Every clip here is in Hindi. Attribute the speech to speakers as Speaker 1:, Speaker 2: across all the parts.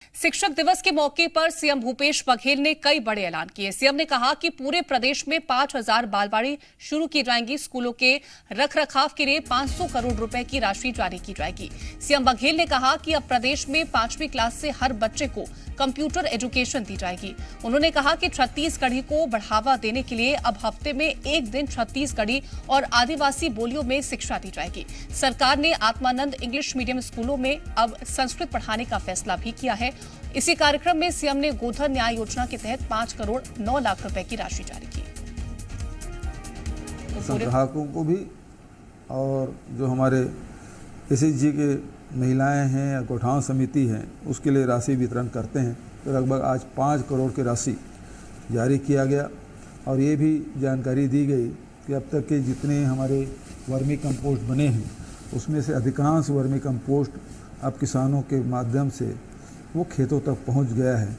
Speaker 1: शिक्षक दिवस के मौके पर सीएम भूपेश बघेल ने कई बड़े ऐलान किए। सीएम ने कहा कि पूरे प्रदेश में 5,000 बालवाड़ी शुरू की जाएंगी। स्कूलों के रखरखाव के लिए 500 करोड़ रुपए की राशि जारी की जाएगी। सीएम बघेल ने कहा कि अब प्रदेश में 5वीं क्लास से हर बच्चे को कंप्यूटर एजुकेशन दी जाएगी। उन्होंने कहा कि छत्तीसगढ़ी को बढ़ावा देने के लिए अब हफ्ते में एक दिन छत्तीसगढ़ी और आदिवासी बोलियों में शिक्षा दी जाएगी। सरकार ने आत्मानंद इंग्लिश मीडियम स्कूलों में अब संस्कृत पढ़ाने का फैसला भी किया है। इसी कार्यक्रम में सीएम ने गोधन न्याय योजना के तहत 5 करोड़ 9 लाख रुपए की राशि जारी की।
Speaker 2: संग्राहकों को भी और जो हमारे एसएचजी के महिलाएं हैं या कोठाओं समिति हैं उसके लिए राशि वितरण करते हैं। तो लगभग आज 5 करोड़ की राशि जारी किया गया और ये भी जानकारी दी गई कि अब तक के जितने हमारे वर्मी कंपोस्ट बने हैं उसमें से अधिकांश वर्मी कंपोस्ट अब किसानों के माध्यम से वो खेतों तक पहुंच गया है।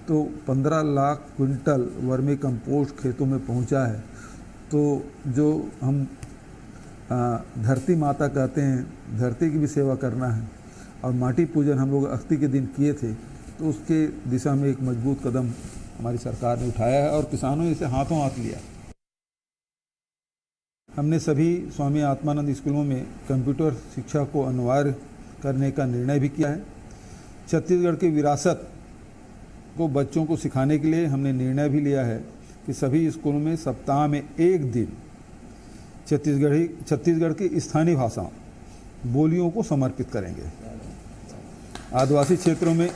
Speaker 2: तो 15 लाख क्विंटल वर्मी कंपोस्ट खेतों में पहुंचा है। तो जो हम धरती माता कहते हैं, धरती की भी सेवा करना है और माटी पूजन हम लोग अस्थि के दिन किए थे, तो उसके दिशा में एक मजबूत कदम हमारी सरकार ने उठाया है और किसानों ने इसे हाथों हाथ लिया। हमने सभी स्वामी आत्मानंद स्कूलों में कंप्यूटर शिक्षा को अनिवार्य करने का निर्णय भी किया है। छत्तीसगढ़ की विरासत को बच्चों को सिखाने के लिए हमने निर्णय भी लिया है कि सभी स्कूलों में सप्ताह में एक दिन छत्तीसगढ़ की स्थानीय भाषाओं बोलियों को समर्पित करेंगे। आदिवासी क्षेत्रों में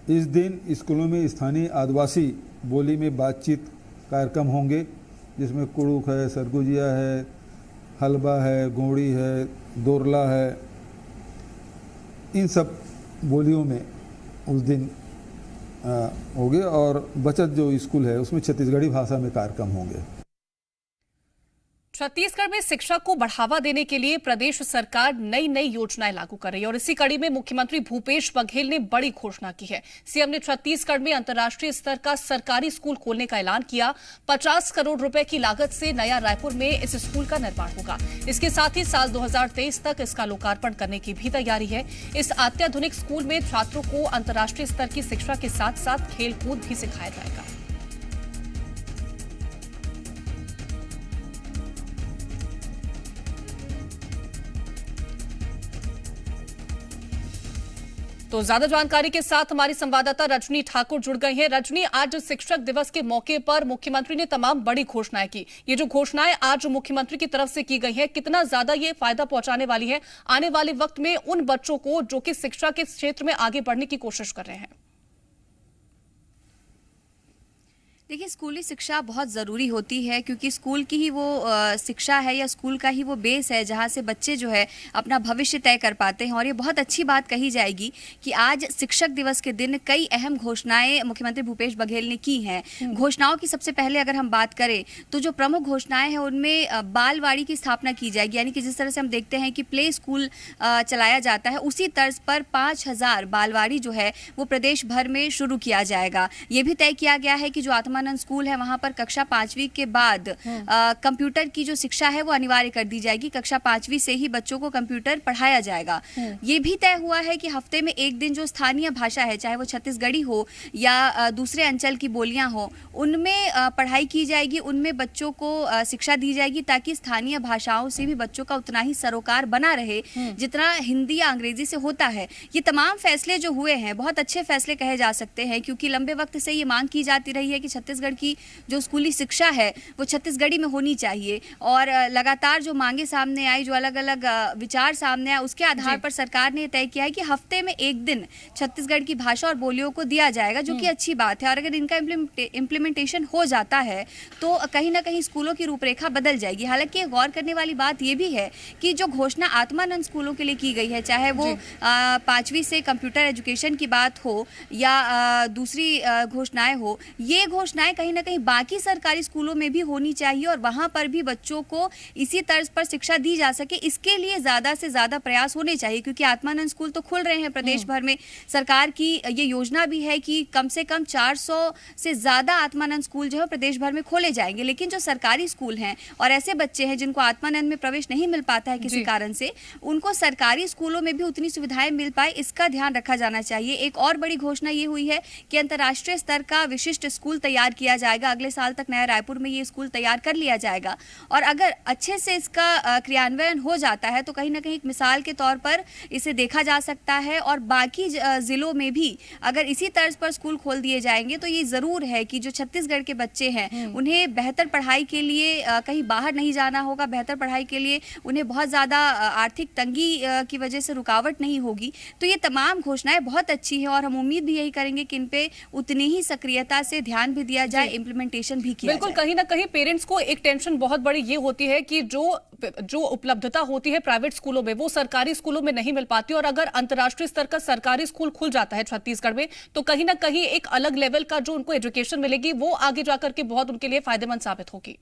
Speaker 2: इस दिन स्कूलों में स्थानीय आदिवासी बोली में बातचीत कार्यक्रम होंगे, जिसमें कुड़ुक है, सरगुजिया है, हलबा है, गोड़ी है, दोरला है, इन सब बोलियों में उस दिन होंगे और बचत जो स्कूल है उसमें छत्तीसगढ़ी भाषा में कार्यक्रम होंगे।
Speaker 1: छत्तीसगढ़ में शिक्षा को बढ़ावा देने के लिए प्रदेश सरकार नई योजनाएं लागू कर रही है और इसी कड़ी में मुख्यमंत्री भूपेश बघेल ने बड़ी घोषणा की है। सीएम ने छत्तीसगढ़ में अंतर्राष्ट्रीय स्तर का सरकारी स्कूल खोलने का ऐलान किया। 50 करोड़ रुपए की लागत से नया रायपुर में इस स्कूल का निर्माण होगा। इसके साथ ही साल 2023 तक इसका लोकार्पण करने की भी तैयारी है। इस अत्याधुनिक स्कूल में छात्रों को अंतर्राष्ट्रीय स्तर की शिक्षा के साथ साथ खेलकूद भी सिखाया जाएगा। तो ज्यादा जानकारी के साथ हमारी संवाददाता रजनी ठाकुर जुड़ गई हैं। रजनी, आज शिक्षक दिवस के मौके पर मुख्यमंत्री ने तमाम बड़ी घोषणाएं की। ये जो घोषणाएं आज मुख्यमंत्री की तरफ से की गई हैं, कितना ज्यादा ये फायदा पहुंचाने वाली है आने वाले वक्त में उन बच्चों को जो कि शिक्षा के क्षेत्र में आगे बढ़ने की कोशिश कर रहे हैं?
Speaker 3: देखिए, स्कूली शिक्षा बहुत ज़रूरी होती है क्योंकि स्कूल की ही वो शिक्षा है या स्कूल का ही वो बेस है जहाँ से बच्चे जो है अपना भविष्य तय कर पाते हैं। और ये बहुत अच्छी बात कही जाएगी कि आज शिक्षक दिवस के दिन कई अहम घोषणाएं मुख्यमंत्री भूपेश बघेल ने की हैं। घोषणाओं की सबसे पहले अगर हम बात करें तो जो प्रमुख घोषणाएं हैं उनमें बालवाड़ी की स्थापना की जाएगी, यानी कि जिस तरह से हम देखते हैं कि प्ले स्कूल चलाया जाता है उसी तर्ज पर 5,000 बालवाड़ी जो है वो प्रदेश भर में शुरू किया जाएगा। ये भी तय किया गया है कि जो आत्मानंद स्कूल है वहां पर कक्षा 5वीं के बाद कंप्यूटर की जो शिक्षा है वो अनिवार्य कर दी जाएगी। कक्षा 5वीं से ही बच्चों को कंप्यूटर पढ़ाया जाएगा। ये भी तय हुआ है कि हफ्ते में एक दिन जो स्थानीय भाषा है, चाहे वो छत्तीसगढ़ी हो या दूसरे अंचल की बोलियां हो, उनमें पढ़ाई की जाएगी, उनमें बच्चों को शिक्षा दी जाएगी ताकि स्थानीय भाषाओं से भी बच्चों का उतना ही सरोकार बना रहे जितना हिंदी या अंग्रेजी से होता है। ये तमाम फैसले जो हुए हैं बहुत अच्छे फैसले कहे जा सकते हैं क्योंकि लंबे वक्त से ये मांग की जाती रही है कि छत्तीसगढ़ की जो स्कूली शिक्षा है वो छत्तीसगढ़ी में होनी चाहिए। और लगातार जो मांगे सामने आई, जो अलग अलग विचार सामने आए, उसके आधार पर सरकार ने तय किया है कि हफ्ते में एक दिन छत्तीसगढ़ की भाषा और बोलियों को दिया जाएगा, जो कि अच्छी बात है। और अगर इनका इम्प्लीमेंटेशन हो जाता है तो कहीं ना कहीं स्कूलों की रूपरेखा बदल जाएगी। हालांकि गौर करने वाली बात यह भी है कि जो घोषणा आत्मानंद स्कूलों के लिए की गई है, चाहे वो 5वीं से कंप्यूटर एजुकेशन की बात हो या दूसरी घोषणाएं हो, ये घोषणा योजनाएं कहीं ना कहीं बाकी सरकारी स्कूलों में भी होनी चाहिए और वहां पर भी बच्चों को इसी तर्ज पर शिक्षा दी जा सके, इसके लिए ज्यादा से ज्यादा प्रयास होने चाहिए। क्योंकि आत्मानंद स्कूल तो खुल रहे हैं प्रदेश भर में, सरकार की ये योजना भी है कि कम से कम 400 से ज्यादा आत्मानंद स्कूल जो है प्रदेश भर में खोले जाएंगे। लेकिन जो सरकारी स्कूल हैं और ऐसे बच्चे हैं जिनको आत्मानंद में प्रवेश नहीं मिल पाता है किसी कारण से, उनको सरकारी स्कूलों में भी उतनी सुविधाएं मिल पाए, इसका ध्यान रखा जाना चाहिए। एक और बड़ी घोषणा ये हुई है कि अंतर्राष्ट्रीय स्तर का विशिष्ट स्कूल तैयार किया जाएगा। अगले साल तक नया रायपुर में ये स्कूल तैयार कर लिया जाएगा और अगर अच्छे से इसका क्रियान्वयन हो जाता है तो कहीं ना कहीं एक मिसाल के तौर पर इसे देखा जा सकता है। और बाकी जिलों में भी अगर इसी तर्ज पर स्कूल खोल दिए जाएंगे तो ये जरूर है कि जो छत्तीसगढ़ के बच्चे हैं उन्हें बेहतर पढ़ाई के लिए कहीं बाहर नहीं जाना होगा, बेहतर पढ़ाई के लिए उन्हें बहुत ज़्यादा आर्थिक तंगी की वजह से रुकावट नहीं होगी। तो ये तमाम घोषणाएं बहुत अच्छी हैं और हम उम्मीद भी यही करेंगे कि इन पे उतनी ही सक्रियता से ध्यान भी दिया जाए, इम्प्लीमेंटेशन भी किया
Speaker 1: बिल्कुल
Speaker 3: जाए।
Speaker 1: कहीं ना कहीं पेरेंट्स को एक टेंशन बहुत बड़ी ये होती है कि जो उपलब्धता होती है प्राइवेट स्कूलों में वो सरकारी स्कूलों में नहीं मिल पाती, और अगर अंतर्राष्ट्रीय स्तर का सरकारी स्कूल खुल जाता है छत्तीसगढ़ में तो कहीं ना कहीं एक अलग लेवल का जो उनको एजुकेशन मिलेगी वो आगे जाकर के बहुत उनके लिए फायदेमंद साबित होगी।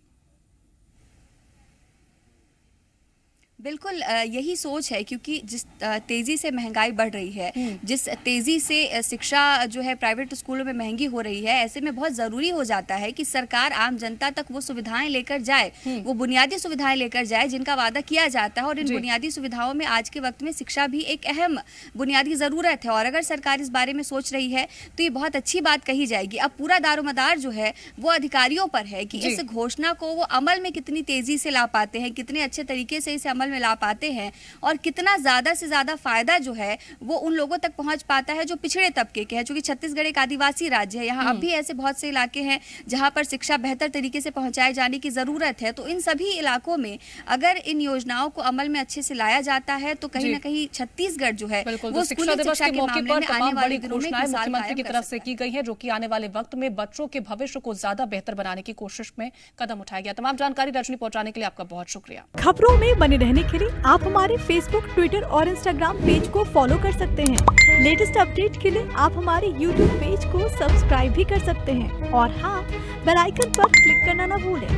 Speaker 3: बिल्कुल यही सोच है क्योंकि जिस तेज़ी से महंगाई बढ़ रही है, जिस तेज़ी से शिक्षा जो है प्राइवेट स्कूलों में महंगी हो रही है, ऐसे में बहुत ज़रूरी हो जाता है कि सरकार आम जनता तक वो सुविधाएं लेकर जाए, वो बुनियादी सुविधाएं लेकर जाए जिनका वादा किया जाता है। और इन बुनियादी सुविधाओं में आज के वक्त में शिक्षा भी एक अहम बुनियादी ज़रूरत है। और अगर सरकार इस बारे में सोच रही है तो ये बहुत अच्छी बात कही जाएगी। अब पूरा दारोमदार जो है वो अधिकारियों पर है कि इस घोषणा को वो अमल में कितनी तेज़ी से ला पाते हैं, कितने अच्छे तरीके से इसे अमल में ला पाते हैं और कितना ज्यादा से ज्यादा फायदा जो है वो उन लोगों तक पहुंच पाता है जो पिछड़े तबके के हैं। क्योंकि छत्तीसगढ़ एक आदिवासी राज्य है, यहाँ अब भी ऐसे बहुत से इलाके हैं जहां पर शिक्षा बेहतर तरीके से पहुंचाए जाने की जरूरत है। तो इन सभी इलाकों में अगर इन योजनाओं को अमल में अच्छे से लाया जाता है तो कहीं ना कहीं छत्तीसगढ़ जो है वो
Speaker 1: शिक्षा दिवस के मौके पर तमाम बड़ी घोषणाएं मुख्यमंत्री की तरफ से की गई है जो कि आने वाले वक्त में बच्चों के भविष्य को ज्यादा बेहतर बनाने की कोशिश में कदम उठाया गया। तमाम जानकारी रजनी पहुंचाने के लिए आपका बहुत शुक्रिया।
Speaker 4: खबरों में बने रहने के लिए आप हमारे फेसबुक, ट्विटर और इंस्टाग्राम पेज को फॉलो कर सकते हैं। लेटेस्ट अपडेट के लिए आप हमारे यूट्यूब पेज को सब्सक्राइब भी कर सकते हैं और हाँ, बेल आइकन पर क्लिक करना ना भूलें।